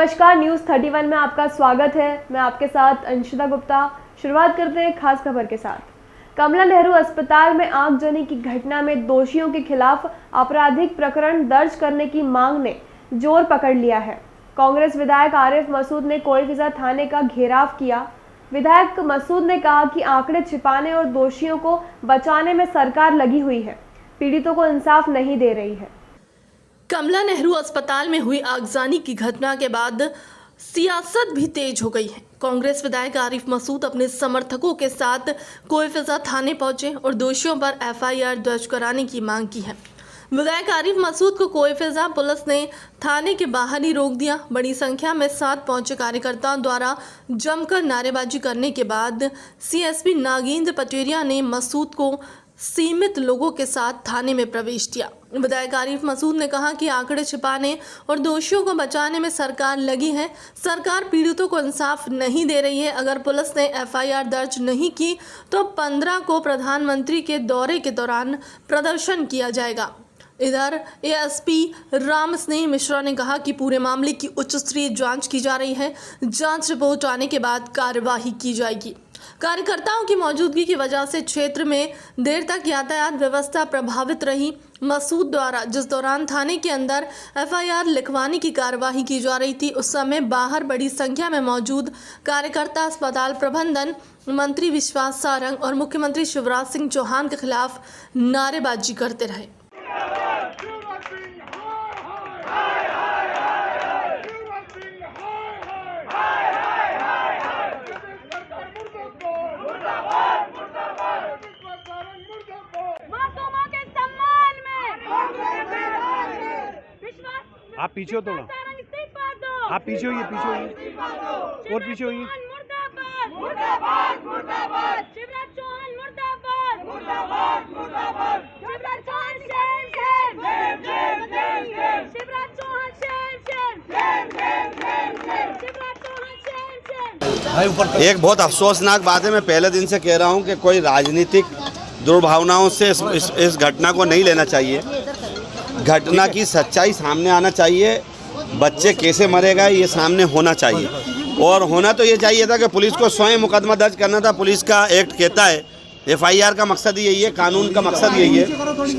नमस्कार, न्यूज़ 31 में आपका स्वागत है। मैं आपके साथ अंशिता गुप्ता। शुरुआत करते हैं खास खबर के साथ। कमला नेहरू अस्पताल में आगजनी की घटना में दोषियों के खिलाफ आपराधिक प्रकरण दर्ज करने की मांग ने जोर पकड़ लिया है। कांग्रेस विधायक आरिफ मसूद ने कोईफिजा थाने का घेराव किया। विधायक मसूद ने कहा कि आंकड़े छिपाने और दोषियों को बचाने में सरकार लगी हुई है, पीड़ितों को इंसाफ नहीं दे रही है। कमला नेहरू अस्पताल में हुई आगजनी की घटना के बाद सियासत भी तेज हो गई है। कांग्रेस विधायक आरिफ मसूद अपने समर्थकों के साथ कोईफिजा थाने पहुंचे और दोषियों पर एफआईआर दर्ज कराने की मांग की है। विधायक आरिफ मसूद को कोईफिजा पुलिस ने थाने के बाहर ही रोक दिया। बड़ी संख्या में साथ पहुंचे कार्यकर्ताओं द्वारा जमकर नारेबाजी करने के बाद सीएसपी नागेंद्र पटेरिया ने मसूद को सीमित लोगों के साथ थाने में प्रवेश किया। विधायक आरिफ मसूद ने कहा कि आंकड़े छिपाने और दोषियों को बचाने में सरकार लगी है। सरकार पीड़ितों को इंसाफ नहीं दे रही है। अगर पुलिस ने एफआईआर दर्ज नहीं की तो 15 को प्रधानमंत्री के दौरे के दौरान प्रदर्शन किया जाएगा। इधर एएसपी राम स्नेह मिश्रा ने कहा कि पूरे मामले की उच्च स्तरीय जांच की जा रही है। जांच रिपोर्ट आने के बाद कार्यवाही की जाएगी। कार्यकर्ताओं की मौजूदगी की वजह से क्षेत्र में देर तक यातायात व्यवस्था प्रभावित रही। मसूद द्वारा जिस दौरान थाने के अंदर एफआईआर लिखवाने की कार्यवाही की जा रही थी, उस समय बाहर बड़ी संख्या में मौजूद कार्यकर्ता अस्पताल प्रबंधन, मंत्री विश्वास सारंग और मुख्यमंत्री शिवराज सिंह चौहान के खिलाफ नारेबाजी करते रहे। आप पीछे हो, थोड़ा आप पीछे होइए, पीछे होइए और पीछे होइए। मुर्दाबाद मुर्दाबाद शिवराज चौहान मुर्दाबाद मुर्दाबाद मुर्दाबाद Shivraj Chauhan shame shame shame shame shame Shivraj Chauhan shame shame shame shame shame Shivraj Chauhan shame shame. एक बहुत अफसोसनाक बात है। मैं पहले दिन से कह रहा हूं कि कोई राजनीतिक दुर्भावनाओं से इस घटना को नहीं लेना चाहिए। घटना की सच्चाई सामने आना चाहिए। बच्चे कैसे मरेगा ये सामने होना चाहिए, और होना तो ये चाहिए था कि पुलिस को स्वयं मुकदमा दर्ज करना था। पुलिस का एक्ट कहता है, एफआईआर का मकसद यही है, कानून का मकसद यही है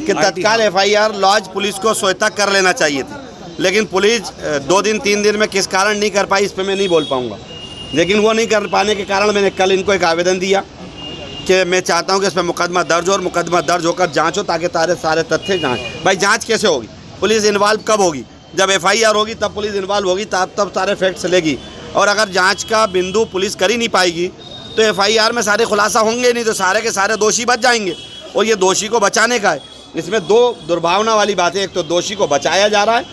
कि तत्काल एफआईआर लॉज पुलिस को स्वतः कर लेना चाहिए था। लेकिन पुलिस 2 दिन 3 दिन में किस कारण नहीं कर पाई इस पर मैं नहीं बोल पाऊँगा, लेकिन वो नहीं कर पाने के कारण मैंने कल इनको एक आवेदन दिया कि मैं चाहता हूं कि इस पर मुकदमा दर्ज हो और मुकदमा दर्ज होकर जांच हो, ताकि सारे तथ्य जांच। भाई जांच कैसे होगी? पुलिस इन्वॉल्व कब होगी? जब एफआईआर होगी तब पुलिस इन्वॉल्व होगी, तब सारे फैक्ट्स लेगी। और अगर जांच का बिंदु पुलिस कर ही नहीं पाएगी तो एफआईआर में सारे खुलासा होंगे नहीं, तो सारे के सारे दोषी बच जाएंगे। और ये दोषी को बचाने का है। इसमें 2 दुर्भावना वाली बातें। एक तो दोषी को बचाया जा रहा है,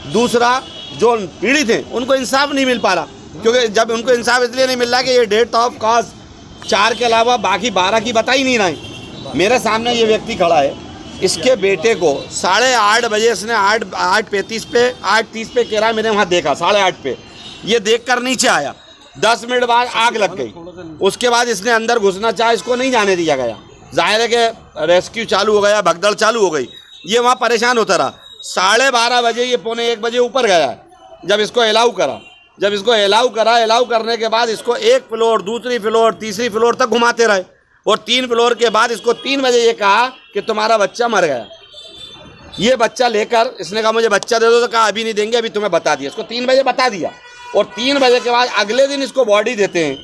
दूसरा जो पीड़ित हैं उनको इंसाफ नहीं मिल पा रहा। क्योंकि जब उनको इंसाफ इसलिए नहीं मिल रहा कि ये डेथ ऑफ कॉज 4 के अलावा बाकी 12 की बता ही नहीं रहे। मेरे सामने ये व्यक्ति खड़ा है, इसके बेटे को 8:30 बजे इसने 8:35 पे 8:30 पे कह रहा है मैंने वहाँ देखा, 8:30 पे ये देखकर नीचे आया। 10 मिनट बाद आग लग गई। उसके बाद इसने अंदर घुसना चाहा, इसको नहीं जाने दिया गया। जाहिर है कि रेस्क्यू चालू हो गया, भगदड़ चालू हो गई। ये वहाँ परेशान होता रहा। 12:30 बजे ये 1:45 बजे ऊपर गया जब इसको अलाउ करा। जब इसको अलाउ करने के बाद इसको 1 फ्लोर, दूसरी फ्लोर, तीसरी फ्लोर तक घुमाते रहे। और 3 फ्लोर के बाद इसको 3 बजे ये कहा कि तुम्हारा बच्चा मर गया। ये बच्चा लेकर इसने कहा मुझे बच्चा दे दो, तो कहा अभी नहीं देंगे, अभी तुम्हें बता दिया। इसको 3 बजे बता दिया। और 3 बजे के बाद अगले दिन इसको बॉडी देते हैं।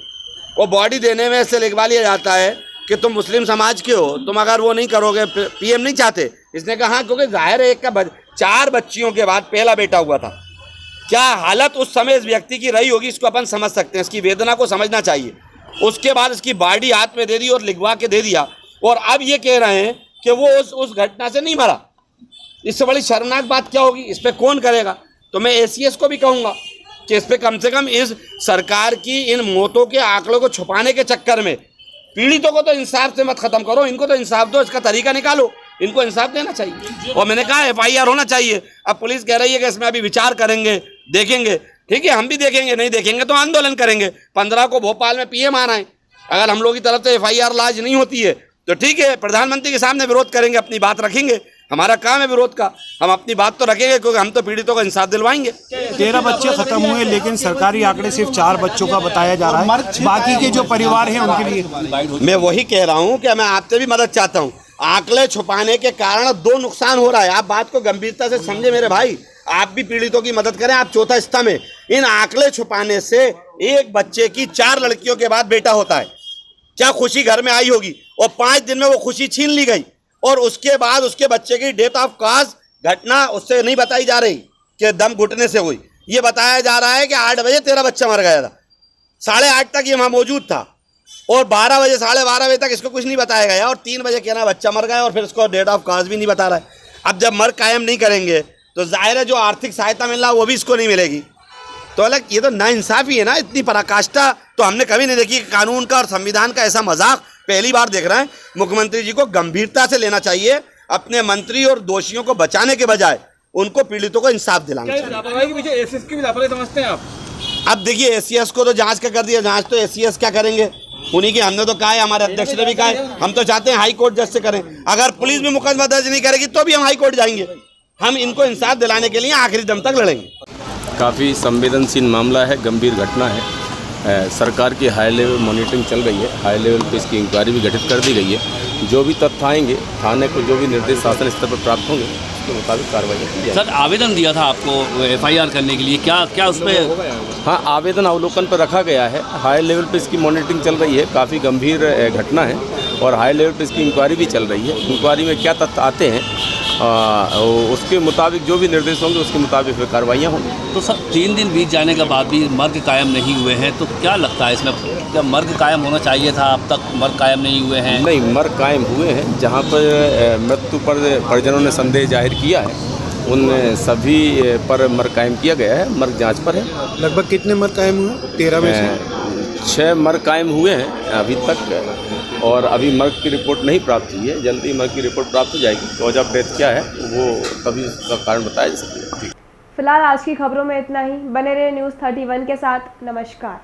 वो बॉडी देने में इससे लिखवा लिया जाता है कि तुम मुस्लिम समाज के हो, तुम अगर वो नहीं करोगे, पीएम नहीं चाहते। इसने कहा हाँ, क्योंकि जाहिर है एक का 4 बच्चियों के बाद पहला बेटा हुआ था। क्या हालत उस समय इस व्यक्ति की रही होगी, इसको अपन समझ सकते हैं। इसकी वेदना को समझना चाहिए। उसके बाद इसकी बॉडी हाथ में दे दी और लिखवा के दे दिया। और अब ये कह रहे हैं कि वो उस घटना से नहीं मरा। इससे बड़ी शर्मनाक बात क्या होगी? इस पर कौन करेगा? तो मैं एसीएस को भी कहूँगा कि इस पर कम से कम इस सरकार की इन मौतों के आंकड़ों को छुपाने के चक्कर में पीड़ितों को तो इंसाफ से मत खत्म करो, इनको तो इंसाफ दो, इसका तरीका निकालो। इनको इंसाफ देना चाहिए। और मैंने कहा एफआईआर होना चाहिए। अब पुलिस कह रही है कि इसमें अभी विचार करेंगे, देखेंगे। ठीक है, हम भी देखेंगे, नहीं देखेंगे तो आंदोलन करेंगे। 15 को भोपाल में पीएम आना है। अगर हम लोग की तरफ से एफआईआर लाज नहीं होती है तो ठीक है, प्रधानमंत्री के सामने विरोध करेंगे, अपनी बात रखेंगे। हमारा काम है विरोध का, हम अपनी बात तो रखेंगे क्योंकि हम तो पीड़ितों को इंसाफ दिलवाएंगे। 13 बच्चे खत्म हुए, लेकिन सरकारी आंकड़े सिर्फ 4 बच्चों का बताया जा रहा है। बाकी के जो परिवार हैं उनके लिए मैं वही कह रहा हूँ कि मैं आपसे भी मदद चाहता हूँ। आंकड़े छुपाने के कारण 2 नुकसान हो रहा है। आप बात को गंभीरता से समझे मेरे भाई, आप भी पीड़ितों की मदद करें। आप चौथा स्तंभ है। इन आंकड़े छुपाने से एक बच्चे की 4 लड़कियों के बाद बेटा होता है। क्या खुशी घर में आई होगी, और 5 दिन में वो खुशी छीन ली गई, और उसके बाद उसके बच्चे की डेथ ऑफ कॉज घटना उससे नहीं बताई जा रही कि दम घुटने से हुई। ये बताया जा रहा है कि 8 बजे तेरा बच्चा मर गया था, 8:30 तक ये वहाँ मौजूद था, और 12 बजे 12:30 बजे तक इसको कुछ नहीं बताया गया, और 3 बजे कहना बच्चा मर गया, और फिर इसको डेट ऑफ कॉज भी नहीं बता रहा है। अब जब मर कायम नहीं करेंगे तो जाहिर है जो आर्थिक सहायता मिल रहा है वो भी इसको नहीं मिलेगी। तो अलग ये तो नाइंसाफ़ी है ना। इतनी पराकाष्ठा तो हमने कभी नहीं देखी। कानून का और संविधान का ऐसा मजाक पहली बार देख रहे हैं। मुख्यमंत्री जी को गंभीरता से लेना चाहिए। अपने मंत्री और दोषियों को बचाने के बजाय उनको पीड़ितों को इंसाफ दिलाना चाहिए। समझते हैं आप? अब देखिए एसीएस को तो जांच का कर दिया, जांच तो एसीएस क्या करेंगे, उन्हीं की हमने तो कहा है, हमारे अध्यक्ष ने भी कहा है। हम तो चाहते हैं हाई कोर्ट जज से करें। अगर पुलिस भी मुकदमा दर्ज नहीं करेगी तो भी हम हाई कोर्ट जाएंगे। हम इनको इंसाफ दिलाने के लिए आखिरी दम तक लड़ेंगे। काफ़ी संवेदनशील मामला है, गंभीर घटना है। सरकार की हाई लेवल मॉनिटरिंग चल रही है, हाई लेवल पे इसकी इंक्वायरी भी गठित कर दी गई है। जो भी तथ्य आएंगे थाने को, जो भी निर्देश शासन स्तर पर प्राप्त होंगे उसके मुताबिक कार्रवाई की जाएगी। सर, आवेदन दिया था आपको एफआईआर करने के लिए, क्या उस पर? हाँ, आवेदन अवलोकन पर रखा गया है। हाई लेवल पे इसकी मॉनिटरिंग चल रही है, काफ़ी गंभीर घटना है, और हाई लेवल पे इसकी इंक्वायरी भी चल रही है। इंक्वायरी में क्या तथ्य आते हैं उसके मुताबिक जो भी निर्देश होंगे उसके मुताबिक फिर कार्रवाइयाँ होंगी। तो सर 3 दिन बीत जाने के बाद भी मर्ग कायम नहीं हुए हैं, तो क्या लगता है इसमें, क्या मर्ग कायम होना चाहिए था? अब तक मर्ग कायम नहीं हुए हैं। नहीं, मर्ग कायम हुए हैं। जहाँ पर मृत्यु पर परिजनों ने संदेह जाहिर किया है उन सभी पर मर्ग कायम किया गया है। मर्ग जांच पर है। लगभग कितने मर्ग कायम हुए? 13 में से 6 मर्ग कायम हुए हैं अभी तक, और अभी मर्ग की रिपोर्ट नहीं प्राप्त हुई है। जल्दी मर्ग की रिपोर्ट प्राप्त हो जाएगी। कॉज ऑफ डेथ क्या है वो तभी उसका कारण बताया जा सकता है। फिलहाल आज की खबरों में इतना ही। बने रहे न्यूज़ 31 के साथ। नमस्कार।